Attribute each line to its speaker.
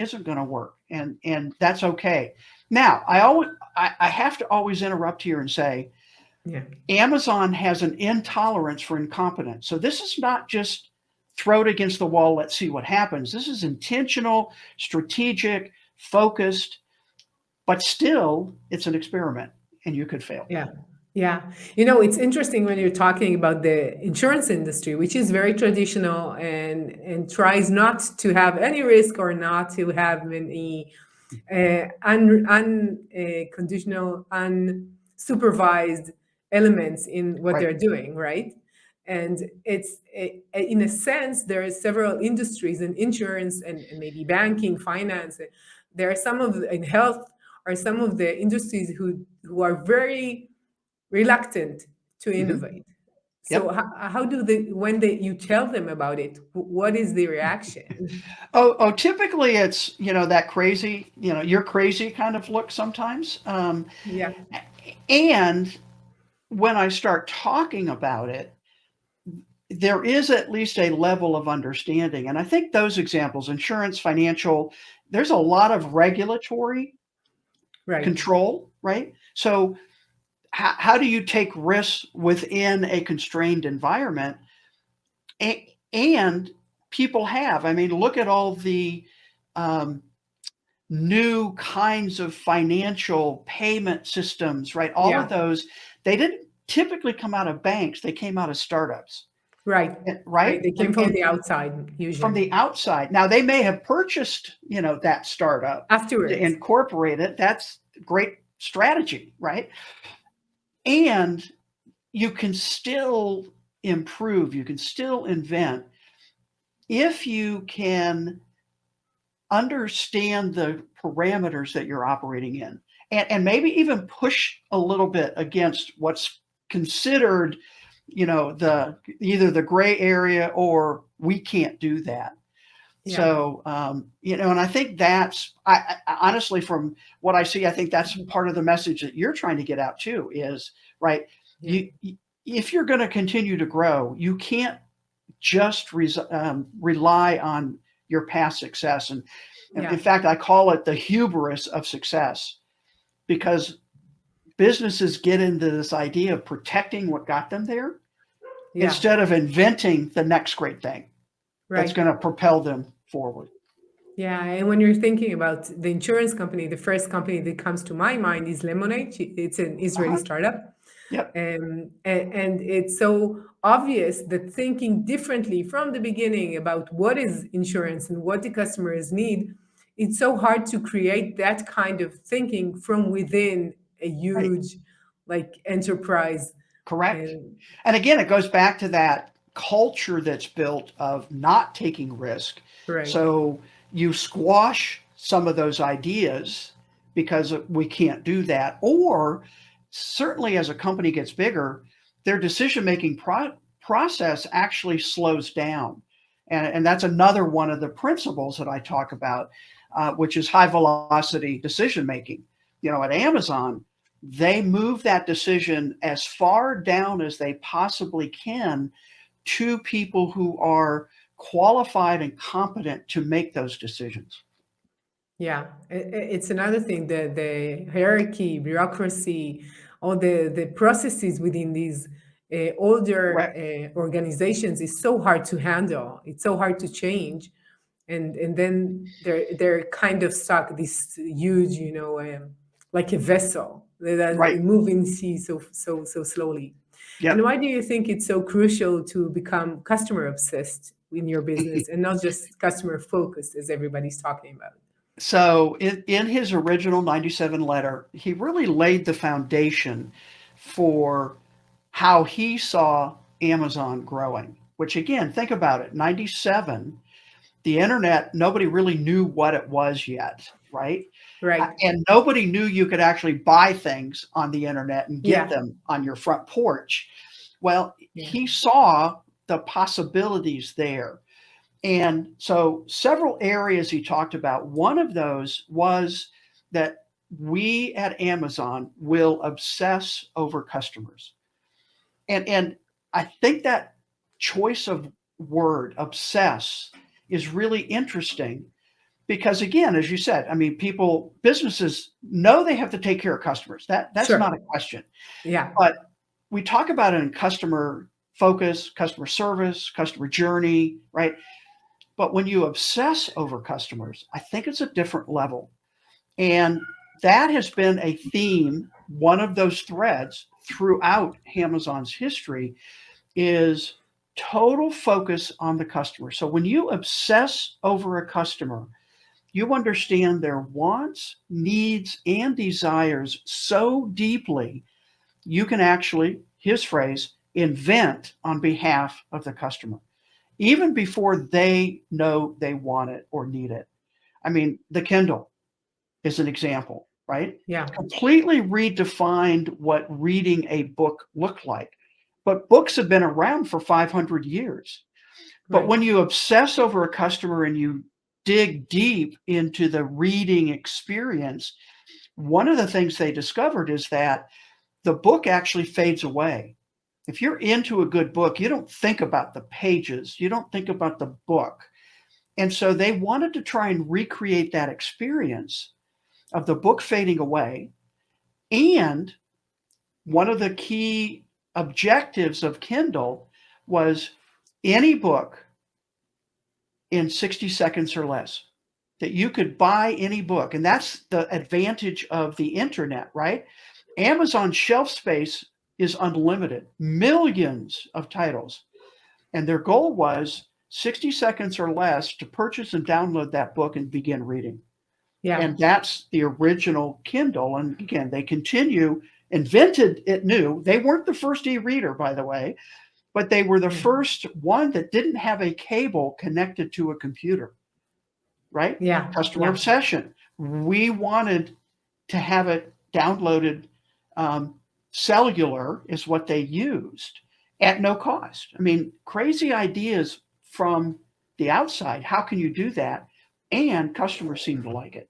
Speaker 1: isn't going to work, and that's okay. Now, I have to always interrupt here and say
Speaker 2: Yeah.
Speaker 1: Amazon has an intolerance for incompetence. So this is not just throw it against the wall, let's see what happens. This is intentional, strategic, focused, but still it's an experiment and you could fail.
Speaker 2: Yeah. Yeah. It's interesting when you're talking about the insurance industry, which is very traditional and tries not to have any risk or not to have any unconditional, unsupervised elements in what
Speaker 1: Right.
Speaker 2: they're doing, right? And in a sense, there are several industries in insurance and maybe banking, finance. There are some of in health are some of the industries who are very reluctant to
Speaker 1: Mm-hmm.
Speaker 2: innovate. So
Speaker 1: Yep.
Speaker 2: how do they when they you tell them about it? What is the reaction?
Speaker 1: Oh, typically it's, that crazy, you're crazy kind of look sometimes.
Speaker 2: Yeah,
Speaker 1: And when I start talking about it, there is at least a level of understanding. And I think those examples, insurance, financial, there's a lot of regulatory
Speaker 2: right.
Speaker 1: control, right? So, how do you take risks within a constrained environment? And people have, I mean, look at all the um, new kinds of financial payment systems, right? All of
Speaker 2: Yeah,
Speaker 1: those, they didn't typically come out of banks, they came out of startups,
Speaker 2: right. Right.
Speaker 1: right?
Speaker 2: They came from
Speaker 1: And
Speaker 2: the outside
Speaker 1: from
Speaker 2: usually.
Speaker 1: the outside. Now they may have purchased, that startup to
Speaker 2: Afterwards.
Speaker 1: incorporate it. That's great strategy, right? And you can still improve, you can still invent if you can understand the parameters that you're operating in and maybe even push a little bit against what's considered, the either the gray area or we can't do that.
Speaker 2: Yeah.
Speaker 1: So, and I think that's, honestly, from what I see, I think that's part of the message that you're trying to get out too is, right,
Speaker 2: Yeah.
Speaker 1: if you're going to continue to grow, you can't just rely on your past success. And in
Speaker 2: Yeah.
Speaker 1: fact, I call it the hubris of success because businesses get into this idea of protecting what got them there
Speaker 2: Yeah.
Speaker 1: instead of inventing the next great thing that's
Speaker 2: Right.
Speaker 1: going to propel them forward.
Speaker 2: Yeah, and when you're thinking about the insurance company, the first company that comes to my mind is Lemonade. It's an Israeli
Speaker 1: Uh-huh.
Speaker 2: startup.
Speaker 1: Yep.
Speaker 2: And it's so obvious that thinking differently from the beginning about what is insurance and what the customers need, it's so hard to create that kind of thinking from within a
Speaker 1: Right.
Speaker 2: huge like enterprise.
Speaker 1: Correct.
Speaker 2: And
Speaker 1: And again, it goes back to that culture that's built of not taking risk.
Speaker 2: right.
Speaker 1: So you squash some of those ideas because we can't do that. Or certainly as a company gets bigger, their decision making process actually slows down. And that's another one of the principles that I talk about, which is high velocity decision making. At Amazon, they move that decision as far down as they possibly can to people who are qualified and competent to make those decisions.
Speaker 2: Yeah, it's another thing, the hierarchy, bureaucracy, all the processes within these older
Speaker 1: Correct.
Speaker 2: organizations is so hard to handle. It's so hard to change, and then they're kind of stuck this huge, like a vessel that
Speaker 1: Right.
Speaker 2: moving sea so slowly. And
Speaker 1: Yep.
Speaker 2: why do you think it's so crucial to become customer obsessed in your business and not just customer focused, as everybody's talking about?
Speaker 1: So in his original 97 letter, he really laid the foundation for how he saw Amazon growing, which again, think about it, 97, the internet, nobody really knew what it was yet, right?
Speaker 2: Right.
Speaker 1: And nobody knew you could actually buy things on the internet and get
Speaker 2: Yeah.
Speaker 1: them on your front porch. Well,
Speaker 2: Yeah.
Speaker 1: he saw the possibilities there. And so, several areas he talked about. One of those was that we at Amazon will obsess over customers. And I think that choice of word, obsess, is really interesting because again, as you said, I mean, businesses know they have to take care of customers. That's not
Speaker 2: Sure.
Speaker 1: a question.
Speaker 2: Yeah.
Speaker 1: But we talk about it in customer focus, customer service, customer journey, right? But when you obsess over customers, I think it's a different level. And that has been a theme, one of those threads throughout Amazon's history is total focus on the customer. So when you obsess over a customer, you understand their wants, needs, and desires so deeply, you can actually, his phrase, invent on behalf of the customer, even before they know they want it or need it. I mean, the Kindle is an example, right?
Speaker 2: Yeah.
Speaker 1: Completely redefined what reading a book looked like. But books have been around for 500 years. But
Speaker 2: Right.
Speaker 1: when you obsess over a customer and you dig deep into the reading experience, one of the things they discovered is that the book actually fades away. If you're into a good book, you don't think about the pages, you don't think about the book. And so they wanted to try and recreate that experience of the book fading away. And one of the key objectives of Kindle was any book in 60 seconds or less, that you could buy any book. And that's the advantage of the internet, right? Amazon shelf space is unlimited, millions of titles. And their goal was 60 seconds or less to purchase and download that book and begin reading.
Speaker 2: Yeah.
Speaker 1: And that's the original Kindle. And again, they invented it new. They weren't the first e-reader, by the way, but they were the
Speaker 2: Yeah.
Speaker 1: first one that didn't have a cable connected to a computer, right?
Speaker 2: Yeah.
Speaker 1: Customer
Speaker 2: Yeah.
Speaker 1: obsession. We wanted to have it downloaded. Cellular is what they used at no cost. I mean, crazy ideas from the outside. How can you do that? And customers seem to like it.